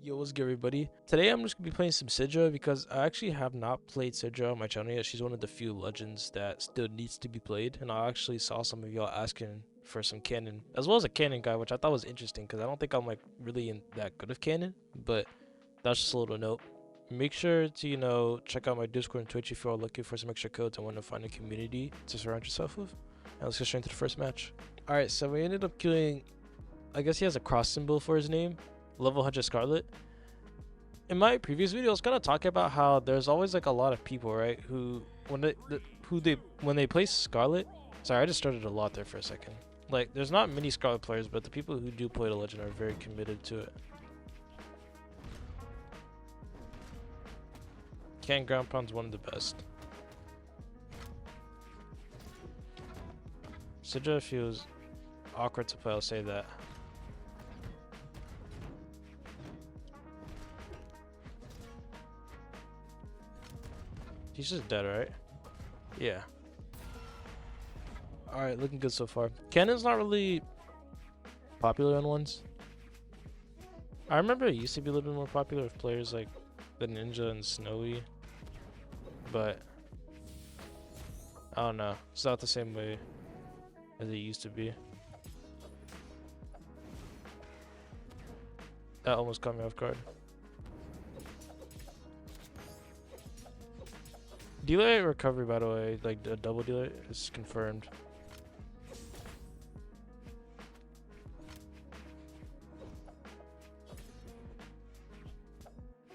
Yo, what's good, everybody? Today I'm just gonna be playing some Sidra because I actually have not played Sidra on my channel yet. She's one of the few legends that still needs to be played, and I actually saw some of y'all asking for some canon, as well as a canon guy, which I thought was interesting because I don't think I'm like really that good of canon, but that's just a little note. Make sure to check out my Discord and Twitch if you're all looking for some extra codes and want to find a community to surround yourself with. And let's get straight into the first match. All right, so we ended up killing. I guess he has a cross symbol for his name. Level 100 Scarlet. In my previous video, I was gonna talk about how there's always like a lot of people, right, who when they play Scarlet. Sorry, I just started a lot there for a second. Like, there's not many Scarlet players, but the people who do play the Legend are very committed to it. Can ground pound's one of the best. Sidra feels awkward to play. I'll say that. He's just dead, right? Yeah. Alright, looking good so far. Cannon's not really popular on ones. I remember it used to be a little bit more popular with players like the Ninja and Snowy. But I don't know. It's not the same way as it used to be. That almost caught me off guard. Delay recovery, by the way, like a double delay, is confirmed.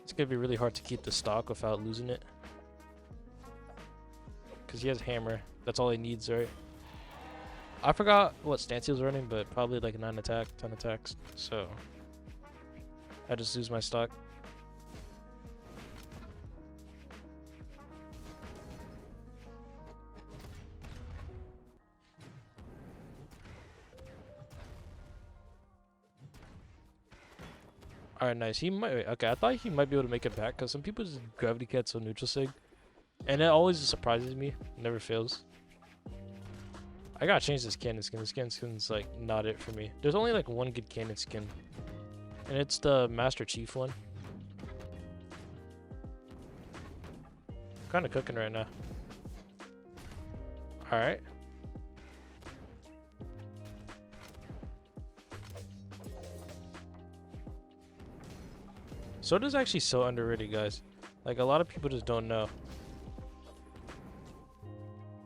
It's gonna be really hard to keep the stock without losing it. Because he has hammer. That's all he needs, right? I forgot what stance he was running, but probably like 9 attack, 10 attacks. So I just lose my stock. Alright, nice. He might. Okay, I thought he might be able to make it back because some people just gravity cancel neutral sig, and it always surprises me. Never fails. I gotta change this cannon skin. This cannon skin's like not it for me. There's only like one good cannon skin, and it's the Master Chief one. Kind of cooking right now. Alright. Soda's actually so underrated, guys. Like, a lot of people just don't know.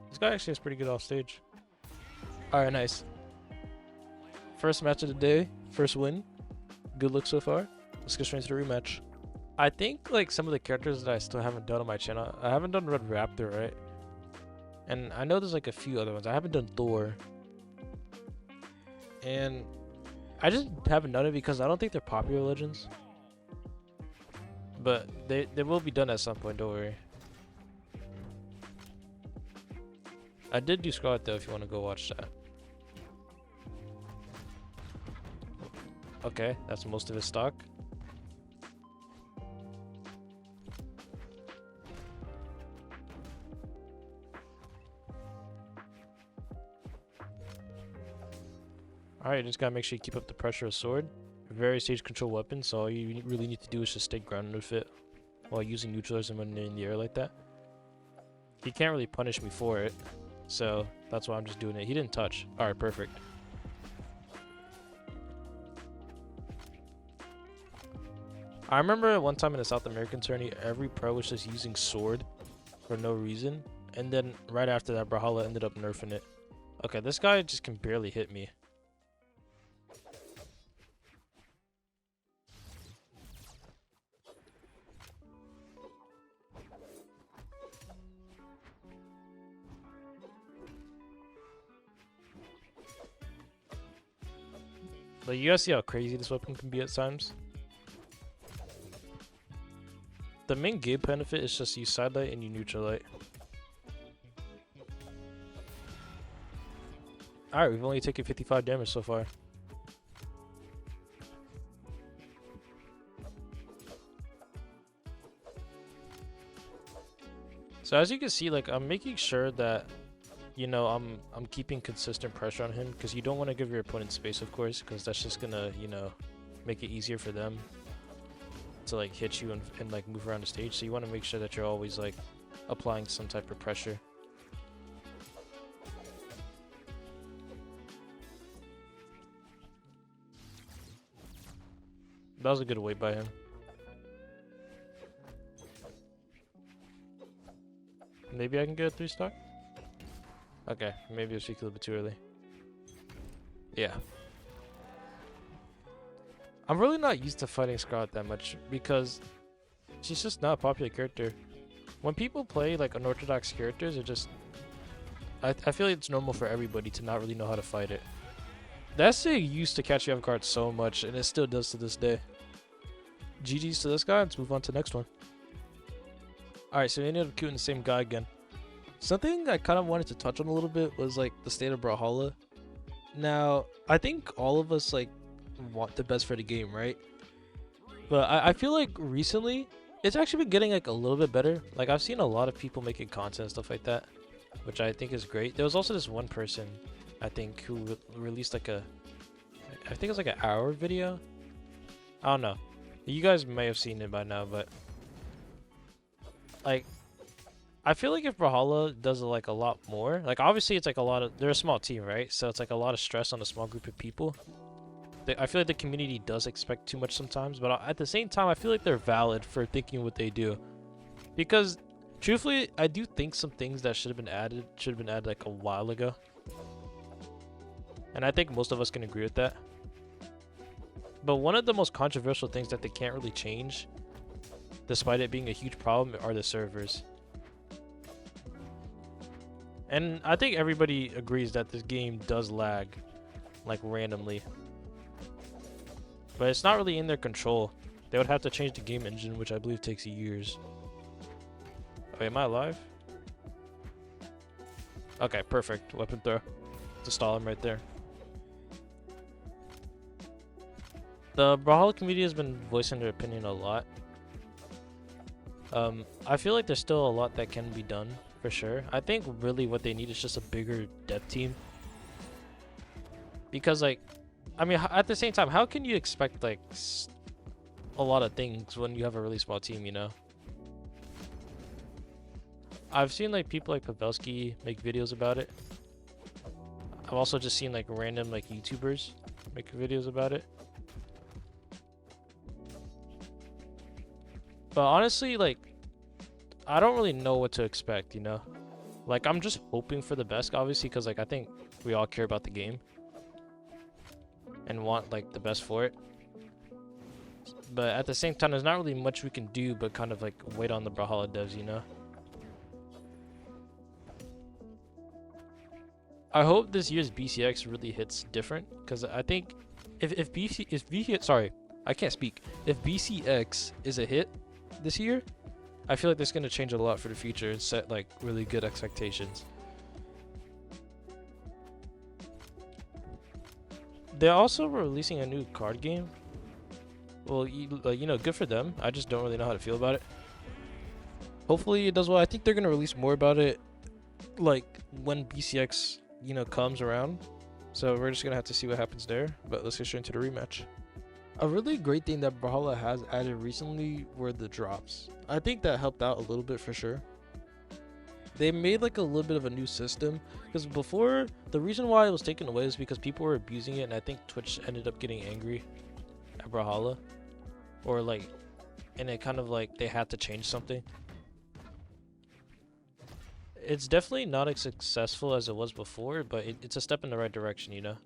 This guy actually has pretty good off stage. Alright, nice. First match of the day. First win. Good look so far. Let's get straight to the rematch. I think, like, some of the characters that I still haven't done on my channel. I haven't done Red Raptor, right? And I know there's, like, a few other ones. I haven't done Thor. And I just haven't done it because I don't think they're popular legends. But they will be done at some point, don't worry. I did do Scarlet though, if you want to go watch that. Okay, that's most of his stock. Alright, just gotta make sure you keep up the pressure of sword. Very stage control weapon, so all you really need to do is just stay grounded with it while using neutralizer when they're in the air like that. He can't really punish me for it, so that's why I'm just doing it. He didn't touch. Alright, perfect. I remember one time in a South American tourney, every pro was just using sword for no reason, and then right after that, Brawlhalla ended up nerfing it. Okay, this guy just can barely hit me. Like, you guys see how crazy this weapon can be at times? The main game benefit is just you sidelight and you neutral light. Alright, we've only taken 55 damage so far. So as you can see, like, I'm making sure that I'm keeping consistent pressure on him, because you don't want to give your opponent space, of course, because that's just gonna, make it easier for them. to like hit you and like move around the stage. So you want to make sure that you're always like applying some type of pressure. That was a good weight by him. Maybe I can get a 3-star? Okay, maybe I was speaking a little bit too early. Yeah. I'm really not used to fighting Scarlet that much because she's just not a popular character. When people play like unorthodox characters, it just... I feel like it's normal for everybody to not really know how to fight it. That SA used to catch you off guard so much, and it still does to this day. GG's to this guy. Let's move on to the next one. Alright, so we ended up queuing the same guy again. Something I kind of wanted to touch on a little bit was like the state of Brawlhalla. Now, I think all of us like want the best for the game, right? But I feel like recently it's actually been getting like a little bit better. Like I've seen a lot of people making content and stuff like that, which I think is great. There was also this one person, I think, who released like I think it was like an hour video. I don't know. You guys may have seen it by now, but like I feel like if Brawlhalla does like a lot more, like obviously it's like a lot of, they're a small team, right? So it's like a lot of stress on a small group of people. I feel like the community does expect too much sometimes, but at the same time, I feel like they're valid for thinking what they do. Because truthfully, I do think some things that should have been added like a while ago. And I think most of us can agree with that. But one of the most controversial things that they can't really change, despite it being a huge problem, are the servers. And I think everybody agrees that this game does lag, like randomly. But it's not really in their control. They would have to change the game engine, which I believe takes years. Wait, am I alive? Okay, perfect. Weapon throw to stall him right there. The Brawlhalla community has been voicing their opinion a lot. I feel like there's still a lot that can be done, for sure. I think really what they need is just a bigger dev team. Because like, I mean, at the same time, how can you expect like a lot of things when you have a really small team, you know? I've seen like people like Pavelski make videos about it. I've also just seen like random like YouTubers make videos about it. But honestly, like, I don't really know what to expect, you know? Like, I'm just hoping for the best, obviously, because, like, I think we all care about the game. And want, like, the best for it. But at the same time, there's not really much we can do but kind of, like, wait on the Brawlhalla devs, you know? I hope this year's BCX really hits different, because I think if I can't speak. If BCX is a hit this year, I feel like that's going to change a lot for the future and set like really good expectations. They're also releasing a new card game. Well, you know, good for them. I just don't really know how to feel about it. Hopefully it does well. I think they're going to release more about it like when BCX, you know, comes around. So we're just going to have to see what happens there. But let's get straight into the rematch. A really great thing that Brawlhalla has added recently were the drops. I think that helped out a little bit for sure. They made like a little bit of a new system, because before, the reason why it was taken away is because people were abusing it, and I think Twitch ended up getting angry at Brawlhalla, or like, and it kind of like they had to change something. It's definitely not as successful as it was before, but it's a step in the right direction, you know.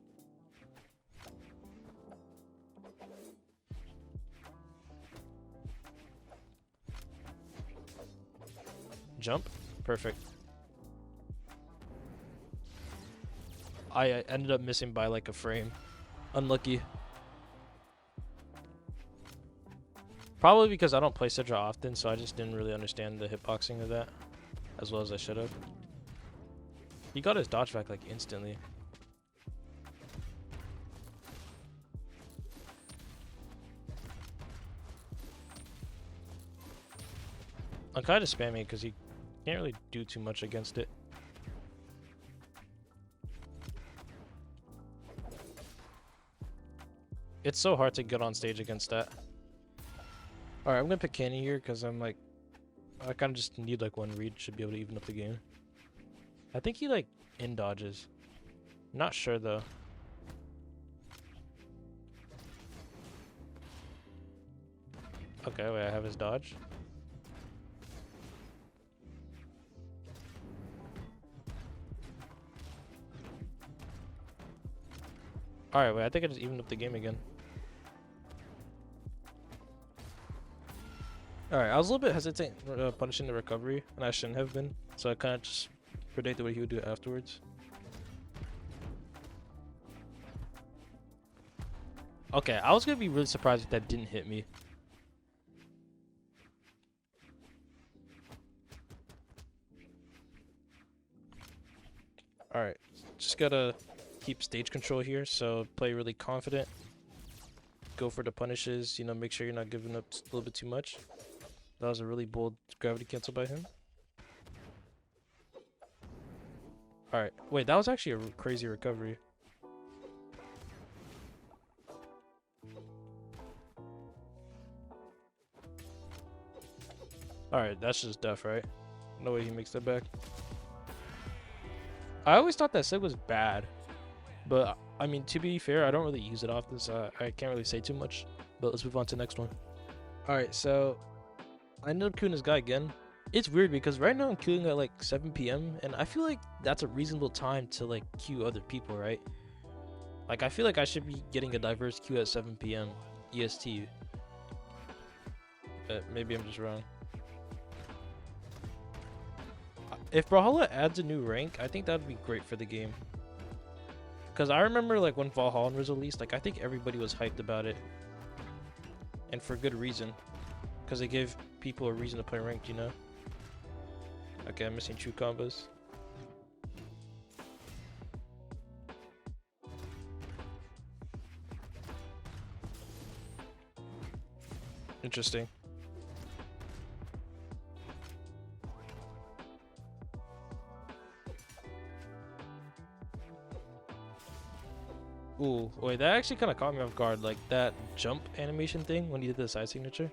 Jump. Perfect. I ended up missing by like a frame. Unlucky. Probably because I don't play Sidra often, so I just didn't really understand the hitboxing of that as well as I should have. He got his dodge back like instantly. I'm kind of spamming because he can't really do too much against it. It's so hard to get on stage against that. Alright, I'm gonna pick Cannon here because I'm like, I kind of just need like one read, should be able to even up the game. I think he like in dodges. Not sure though. Okay, wait, I have his dodge. Alright, wait, I think I just evened up the game again. Alright, I was a little bit hesitant punishing the recovery, and I shouldn't have been. So I kind of just predicted what he would do afterwards. Okay, I was gonna be really surprised if that didn't hit me. Alright, just gotta keep stage control here, so play really confident. Go for the punishes, you know, make sure you're not giving up a little bit too much. That was a really bold gravity cancel by him. Alright, wait, that was actually a crazy recovery. Alright, that's just death, right? No way he makes that back. I always thought that Sig was bad. But, I mean, to be fair, I don't really use it often, so I can't really say too much. But let's move on to the next one. Alright, so I ended up queuing this guy again. It's weird because right now I'm queuing at like 7 p.m. and I feel like that's a reasonable time to like queue other people, right? Like, I feel like I should be getting a diverse queue at 7 p.m. EST. But maybe I'm just wrong. If Brawlhalla adds a new rank, I think that would be great for the game. Because I remember like when Valhalla was released, like I think everybody was hyped about it. And for good reason. Because it gave people a reason to play ranked, you know? Okay, I'm missing true combos. Interesting. Ooh, wait, that actually kind of caught me off guard. Like that jump animation thing when he did the side signature.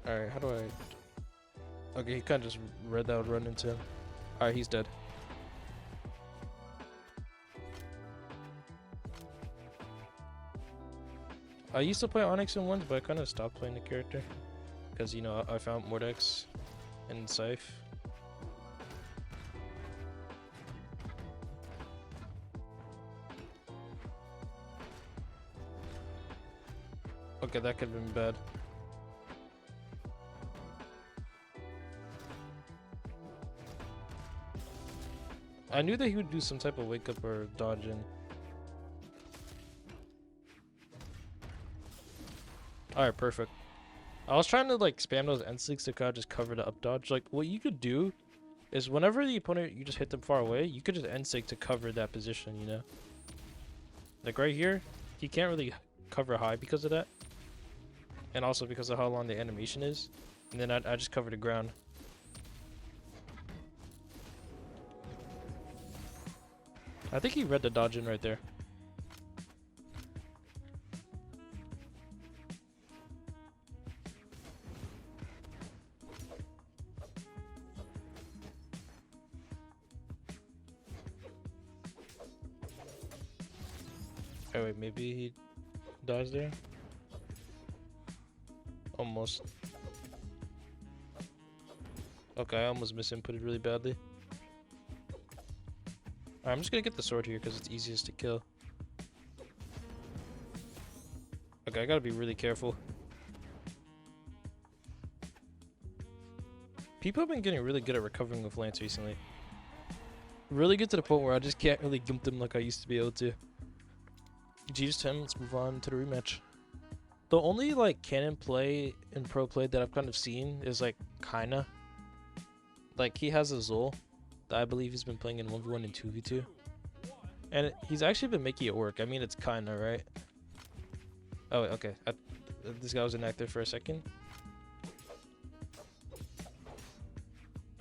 Alright, how do I... Okay, he kind of just read that I would run into him. Alright, he's dead. I used to play Onyx in ones, but I kind of stopped playing the character. Because, you know, I found Moaix and Scythe. Okay, that could have been bad. I knew that he would do some type of wake up or dodge in. Alright, perfect. I was trying to like spam those N6 to kind of just cover the up dodge. Like what you could do is whenever the opponent, you just hit them far away, you could just N6 to cover that position, you know? Like right here, he can't really cover high because of that. And also because of how long the animation is. And then I just cover the ground. I think he read the dodge in right there. Oh wait, maybe he dies there? Almost. Okay, I almost misinputted really badly. I'm just gonna get the sword here because it's easiest to kill. Okay, I gotta be really careful. People have been getting really good at recovering with Lance recently. Really good to the point where I just can't really gimp them like I used to be able to. GG's to him, let's move on to the rematch. The only like canon play and pro play that I've kind of seen is like kinda. Like he has a Zol that I believe he's been playing in 1v1 and 2v2. And he's actually been making it work. I mean, it's kinda, right? Oh, okay. This guy was inactive for a second.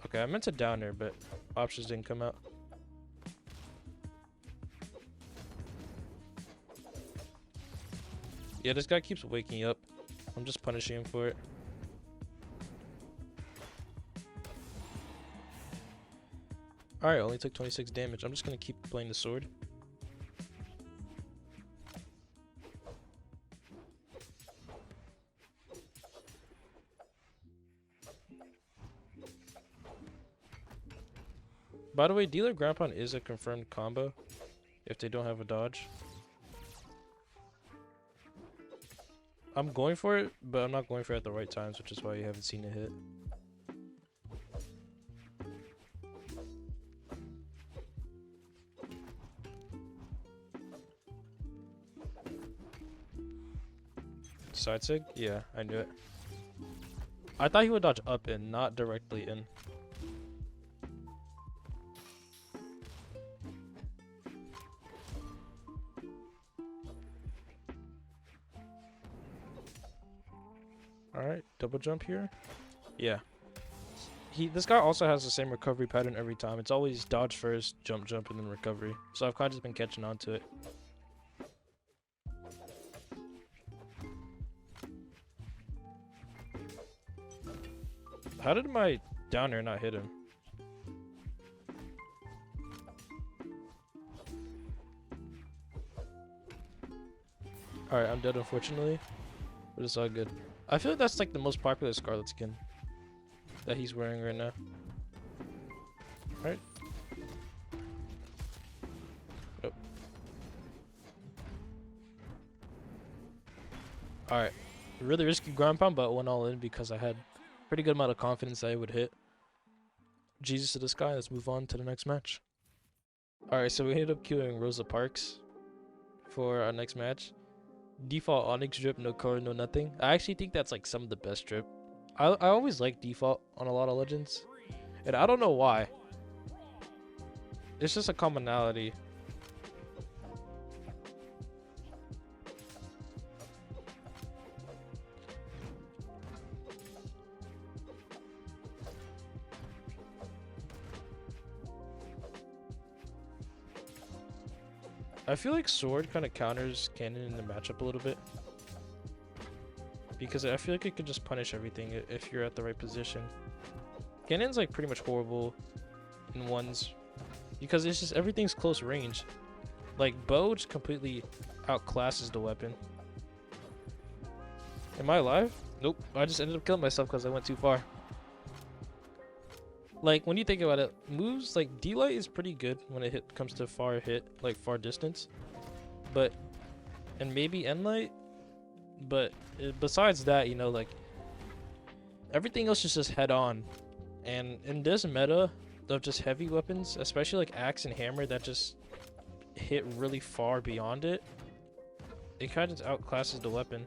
Okay, I meant to down there, but options didn't come out. Yeah, this guy keeps waking up. I'm just punishing him for it. Alright, only took 26 damage. I'm just gonna keep playing the sword. By the way, dealer ground pound is a confirmed combo if they don't have a dodge. I'm going for it, but I'm not going for it at the right times, which is why you haven't seen it hit. Side sig? Yeah, I knew it. I thought he would dodge up in, not directly in. Alright, double jump here. Yeah. This guy also has the same recovery pattern every time. It's always dodge first, jump, jump, and then recovery. So I've kind of just been catching on to it. How did my down air not hit him? Alright, I'm dead unfortunately. But it's all good. I feel like that's like the most popular Scarlet skin that he's wearing right now. Right? Oh. Alright. Really risky ground pound, but went all in because I had pretty good amount of confidence that it would hit. Jesus to this guy. Let's move on to the next match. Alright, so we ended up queuing Rosa Parks for our next match. Default Onyx drip, no color, no nothing. I actually think that's like some of the best drip. I always like default on a lot of legends, and I don't know why. It's just a commonality. I feel like sword kind of counters cannon in the matchup a little bit, because I feel like it could just punish everything if you're at the right position. Cannon's like pretty much horrible in ones because it's just everything's close range. Like bow just completely outclasses the weapon. Am I alive? Nope. I just ended up killing myself because I went too far. Like when you think about it, moves like D-Light is pretty good when it comes to far hit, like far distance, and maybe N-Light, but besides that, you know, like everything else is just head on. And in this meta of just heavy weapons, especially like axe and hammer that just hit really far beyond it, it kind of outclasses the weapon.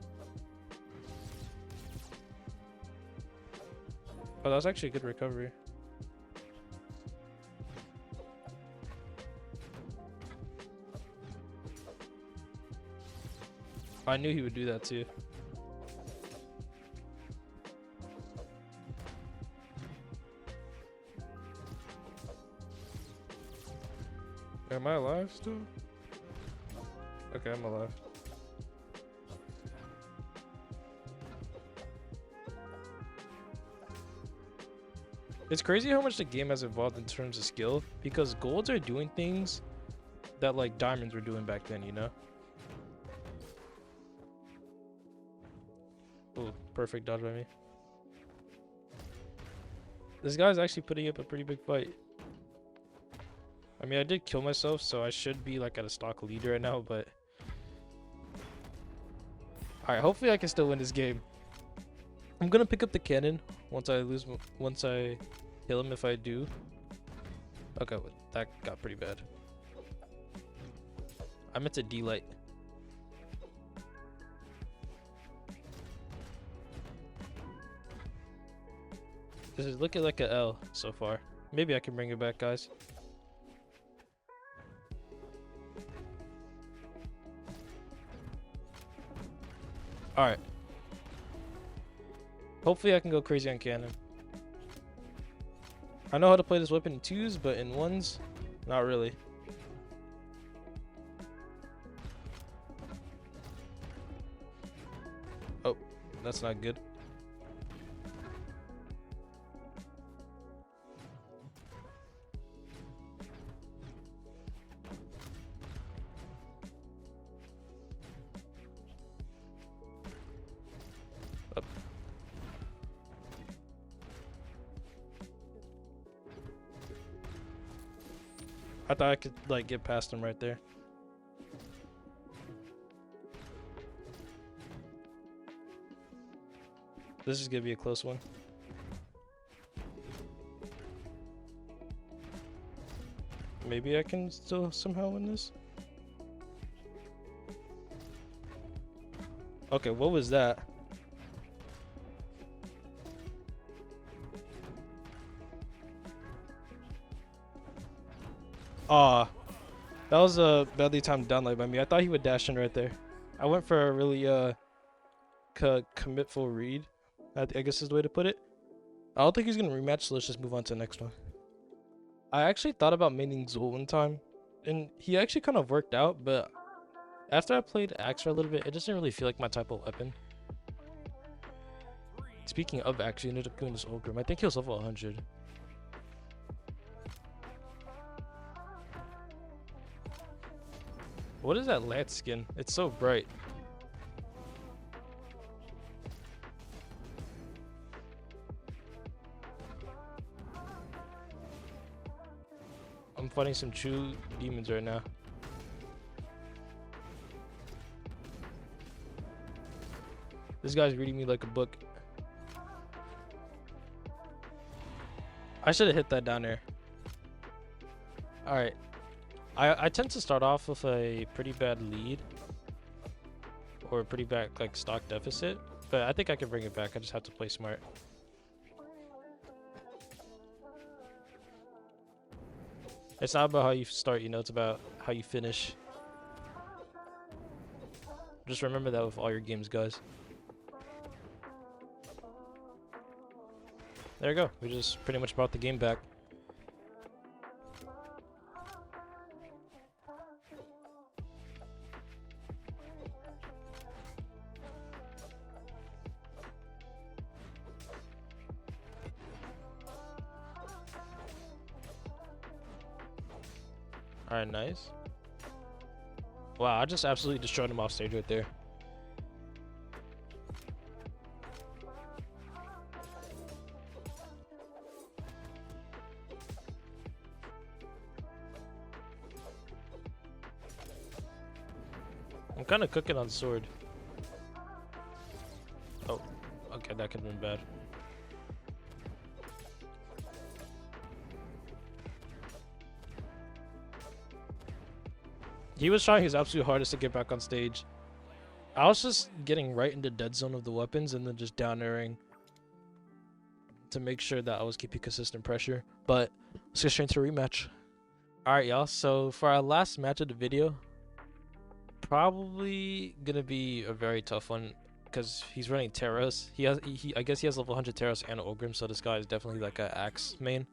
Oh, that was actually a good recovery. I knew he would do that too. Am I alive still? Okay, I'm alive. It's crazy how much the game has evolved in terms of skill, because golds are doing things that like diamonds were doing back then, you know? Ooh, perfect dodge by me. This guy's actually putting up a pretty big fight. I mean, I did kill myself, so I should be like at a stock lead right now, but... Alright, hopefully I can still win this game. I'm gonna pick up the cannon once I kill him if I do. Okay, well, that got pretty bad. I meant to D-Light. This is looking like a L so far. Maybe I can bring it back, guys. Alright. Hopefully I can go crazy on cannon. I know how to play this weapon in twos, but in ones, not really. That's not good. Up. I thought I could like get past him right there. This is gonna be a close one. Maybe I can still somehow win this. Okay, what was that? Ah, that was a badly timed downlight by me. I thought he would dash in right there. I went for a really commitful read, I guess is the way to put it. I don't think he's gonna rematch, so let's just move on to the next one. I actually thought about maining Zul one time, and he actually kind of worked out, but after I played Axe for a little bit, it just didn't really feel like my type of weapon. Speaking of Axe, he ended up doing this Ogrim. I think he was level 100. What is that Lance skin? It's so bright. I'm fighting some true demons right now. This guy's reading me like a book. I should have hit that down there. Alright. I tend to start off with a pretty bad lead. Or a pretty bad like stock deficit. But I think I can bring it back. I just have to play smart. It's not about how you start, you know, it's about how you finish. Just remember that with all your games, guys. There you go. We just pretty much brought the game back. Alright, nice. Wow, I just absolutely destroyed him off stage right there. I'm kind of cooking on sword. Oh, okay, that could have been bad. He was trying his absolute hardest to get back on stage. I was just getting right into dead zone of the weapons and then just down airing to make sure that I was keeping consistent pressure. But let's get straight into a rematch. Alright, y'all. So for our last match of the video, probably gonna be a very tough one because he's running Terras. I guess he has level 100 Terras and Ogrim, so this guy is definitely like an Axe main.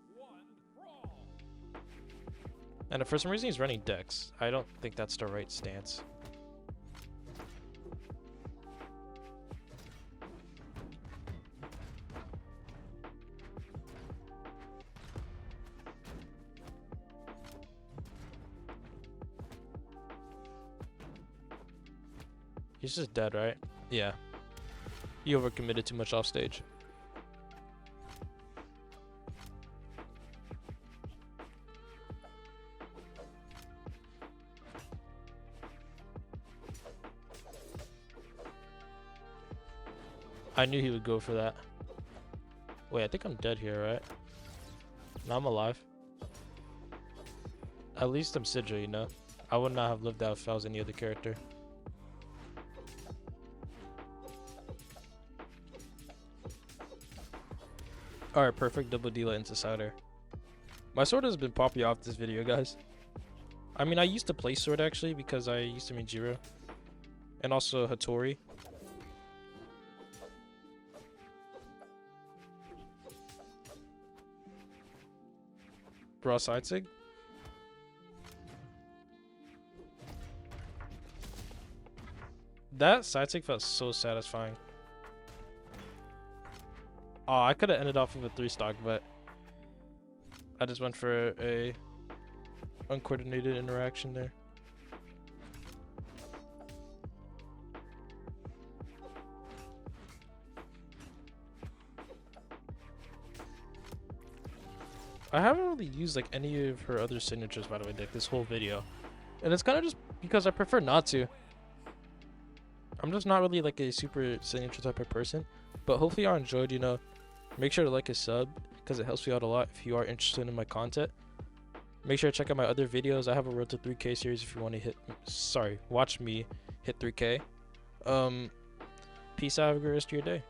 And for some reason he's running Dex. I don't think that's the right stance. He's just dead, right? Yeah. He overcommitted too much off stage. I knew he would go for that. Wait, I think I'm dead here, right? No, I'm alive. At least I'm Sidra, you know? I would not have lived out if I was any other character. Alright, perfect double D-Light into Cider. My sword has been popping off this video, guys. I mean, I used to play sword actually because I used to mean Jiro. And also Hattori. Raw side sig. That side sig felt so satisfying. Oh, I could have ended off with a 3-stock, but I just went for a uncoordinated interaction there. I haven't really used like any of her other signatures, by the way, like this whole video. And it's kind of just because I prefer not to. I'm just not really like a super signature type of person. But hopefully y'all enjoyed, you know. Make sure to like and sub because it helps me out a lot if you are interested in my content. Make sure to check out my other videos. I have a Road to 3K series if you want to watch me hit 3K. Peace out. Have a great rest of your day.